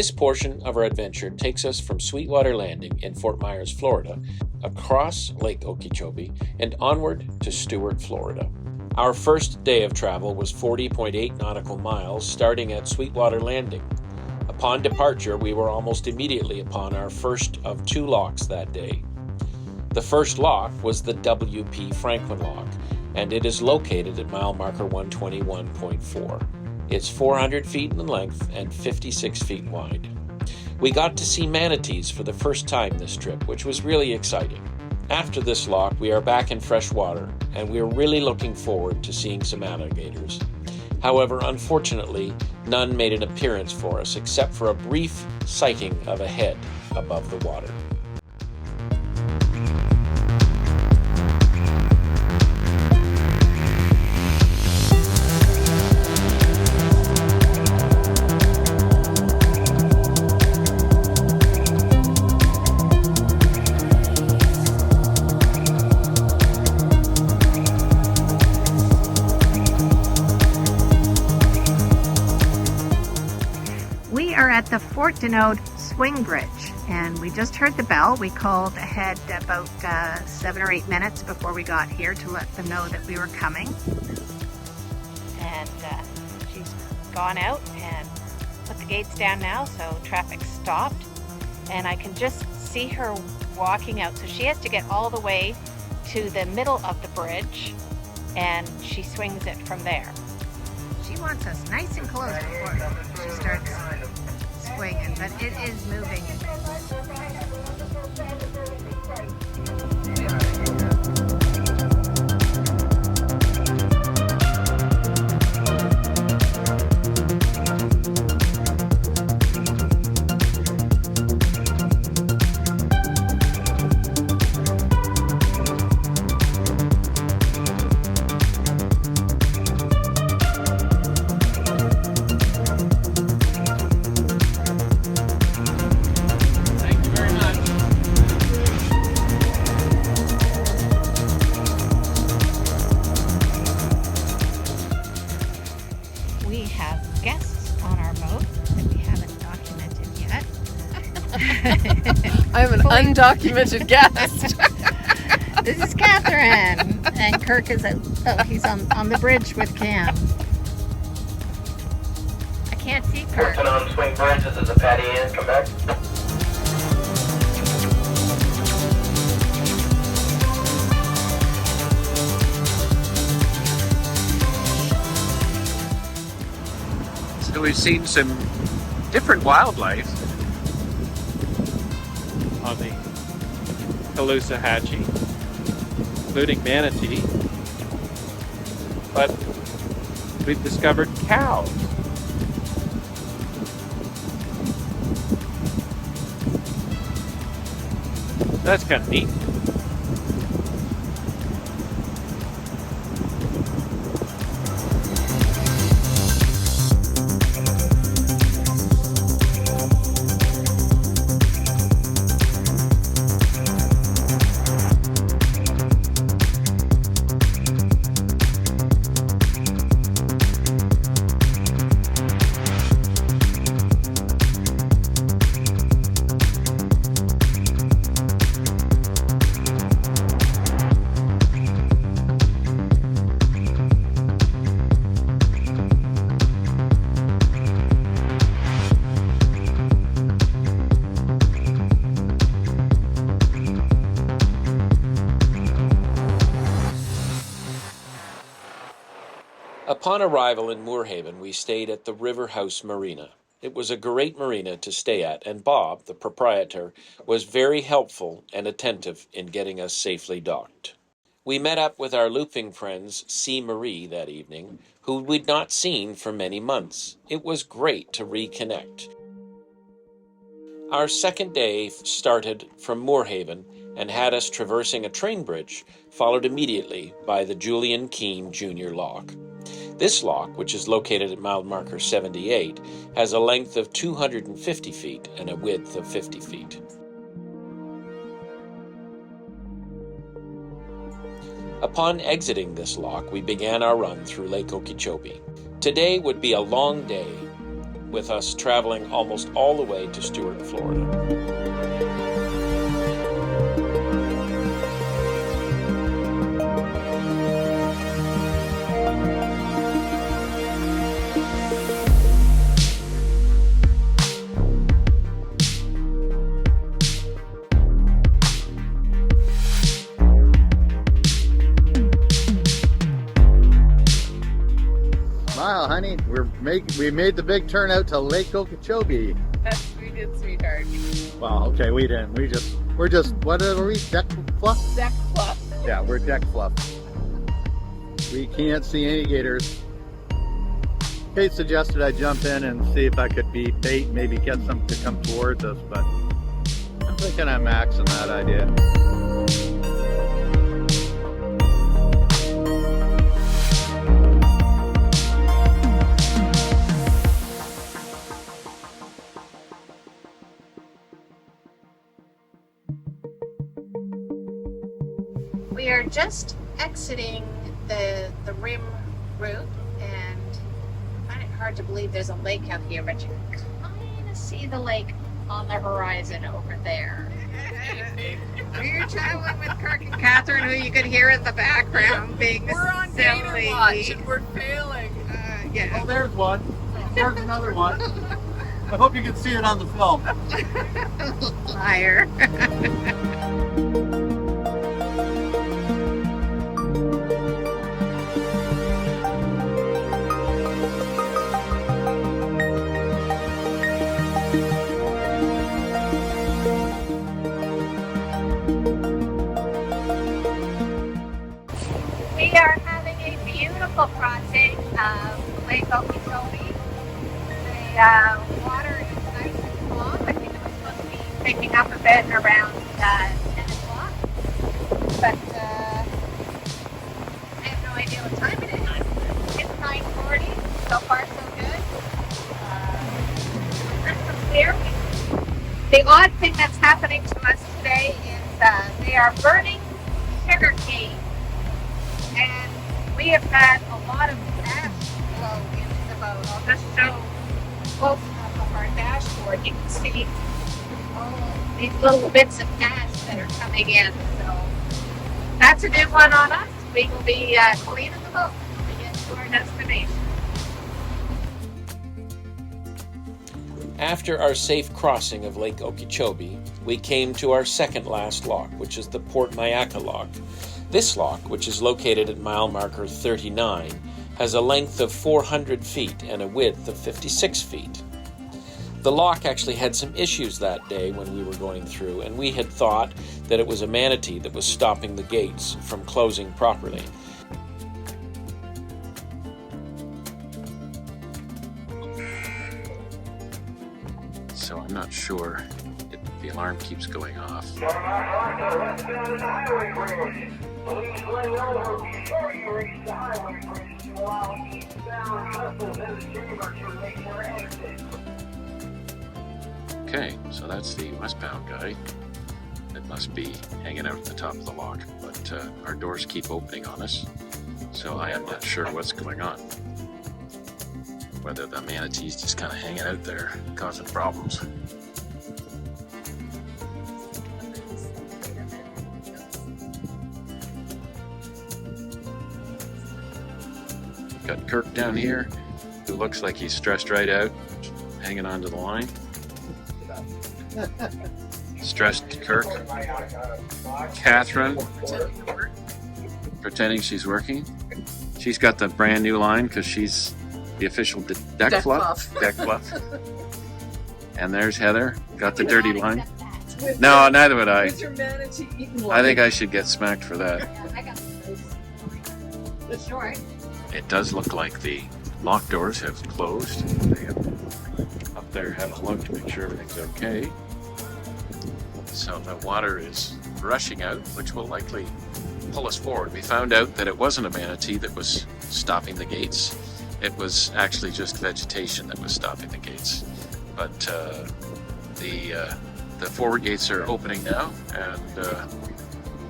This portion of our adventure takes us from Sweetwater Landing in Fort Myers, Florida, across Lake Okeechobee, and onward to Stuart, Florida. Our first day of travel was 40.8 nautical miles, starting at Sweetwater Landing. Upon departure, we were almost immediately upon our first of 2 locks that day. The first lock was the W.P. Franklin Lock, and it is located at mile marker 121.4. It's 400 feet in length and 56 feet wide. We got to see manatees for the first time this trip, which was really exciting. After this lock, we are back in fresh water, and we are really looking forward to seeing some alligators. However, unfortunately, none made an appearance for us except for a brief sighting of a head above the water. At the Fort Denode swing bridge, and we just heard the bell. We called ahead about 7 or 8 minutes before we got here to let them know that we were coming, and she's gone out and put the gates down now, so traffic stopped, and I can just see her walking out. So she has to get all the way to the middle of the bridge, and she swings it from there. She wants us nice and close before she starts swinging, but it is moving. I'm an undocumented guest. This is Catherine, and Kirk is he's on the bridge with Cam. I can't see Kirk. Captain on swing bridge, this is a Patty Ann, come back. So we've seen some different wildlife on the Caloosahatchee, including manatee, but we've discovered cows. That's kind of neat. Upon arrival in Moorhaven, we stayed at the River House Marina. It was a great marina to stay at, and Bob, the proprietor, was very helpful and attentive in getting us safely docked. We met up with our looping friends, C. Marie, that evening, who we'd not seen for many months. It was great to reconnect. Our second day started from Moorhaven and had us traversing a train bridge, followed immediately by the Julian Keene Jr. Lock. This lock, which is located at mile marker 78, has a length of 250 feet and a width of 50 feet. Upon exiting this lock, we began our run through Lake Okeechobee. Today would be a long day. with us traveling almost all the way to Stuart, Florida. Smile, honey. We made the big turn out to Lake Okeechobee. Yes, we did, sweetheart. Well, okay, we didn't. We're just, what are we? Deck fluff? Deck fluff. Yeah, we're deck fluff. We can't see any gators. Kate suggested I jump in and see if I could be bait, maybe get some to come towards us, but I'm thinking I'm maxing that idea. We are just exiting the rim route, and I find it hard to believe there's a lake out here, but you can kind of see the lake on the horizon over there. We're traveling with Kirk and Catherine, who you could hear in the background being We're on silly. gator watch and we're failing. Yeah. Oh, there's one. There's another one. I hope you can see it on the film. Liar. We are having a beautiful crossing of Lake Okeechobee. The water is nice and calm. I think it was supposed to be picking up a bit around 10 o'clock. But I have no idea what time it is. It's 9:40. So far, so good. Crystal clear. The odd thing that's happening to us today is they are burning sugar cane. And we have had a lot of ash flow into the boat. I'll just show close enough of our dashboard. You can see all these little bits of ash that are coming in. So that's a new one on us. We will be cleaning the boat when we get to our destination. After our safe crossing of Lake Okeechobee, we came to our second last lock, which is the Port Mayaca lock. This lock, which is located at mile marker 39, has a length of 400 feet and a width of 56 feet. The lock actually had some issues that day when we were going through, and we had thought that it was a manatee that was stopping the gates from closing properly. So I'm not sure if the alarm keeps going off. Please lay over before you reach the highway bridge to allow eastbound vessels in the chamber to make their exit. Okay, so that's the westbound guy. It must be hanging out at the top of the lock, but our doors keep opening on us, so I am not sure what's going on. Whether the manatee's just kind of hanging out there, causing problems. Got Kirk down here, who looks like he's stressed right out, hanging onto the line. Stressed Kirk. Catherine, pretending she's working. She's got the brand new line because she's the official deck fluff. Deck fluff. And there's Heather, got the dirty line. No, neither would I. With your manatee eating I think I should get smacked for that. I got the short. It does look like the lock doors have closed. They have up there having a look to make sure everything's okay. So the water is rushing out, which will likely pull us forward. We found out that it wasn't a manatee that was stopping the gates. It was actually just vegetation that was stopping the gates. But the forward gates are opening now, and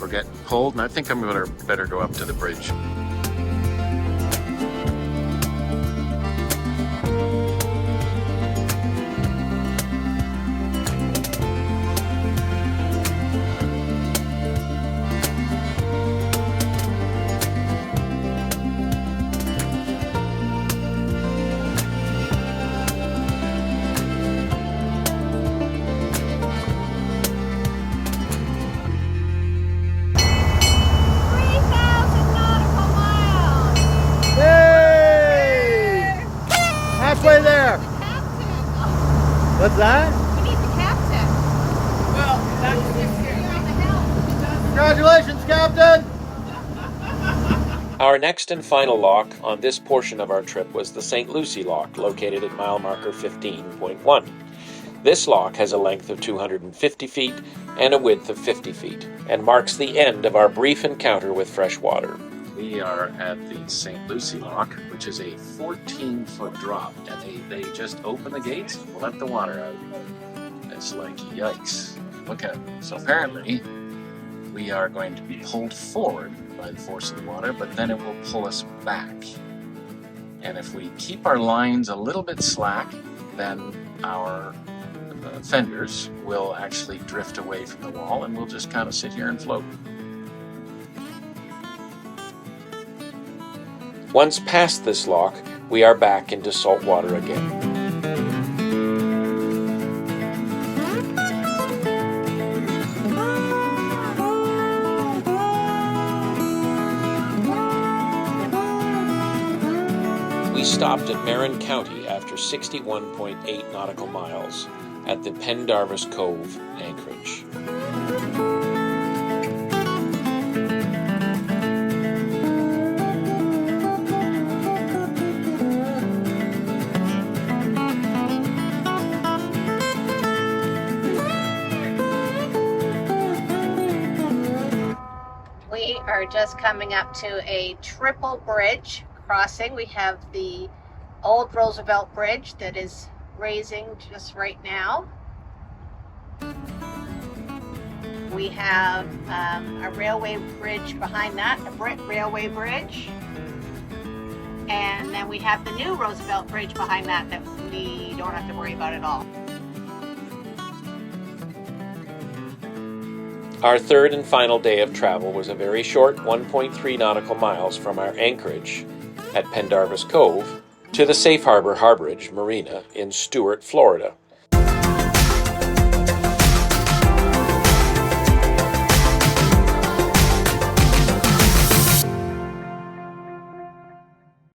we're getting pulled, and I think I'm gonna better go up to the bridge. that? We need the captain. Well, that's just You're on the helm. Congratulations, Captain! Our next and final lock on this portion of our trip was the St. Lucie Lock, located at mile marker 15.1. This lock has a length of 250 feet and a width of 50 feet, and marks the end of our brief encounter with fresh water. We are at the St. Lucie Lock, which is a 14-foot drop, and they just open the gates and let the water out. It's like, yikes. Look at it. So apparently, we are going to be pulled forward by the force of the water, but then it will pull us back. And if we keep our lines a little bit slack, then our fenders will actually drift away from the wall, and we'll just kind of sit here and float. Once past this lock, we are back into salt water again. We stopped at Marin County after 61.8 nautical miles at the Pendarvis Cove anchorage. We are just coming up to a triple bridge crossing. We have the old Roosevelt Bridge that is raising just right now. We have a railway bridge behind that, the Britt Railway Bridge. And then we have the new Roosevelt Bridge behind that we don't have to worry about at all. Our third and final day of travel was a very short 1.3 nautical miles from our anchorage at Pendarvis Cove to the Safe Harbor Harborage Marina in Stuart, Florida.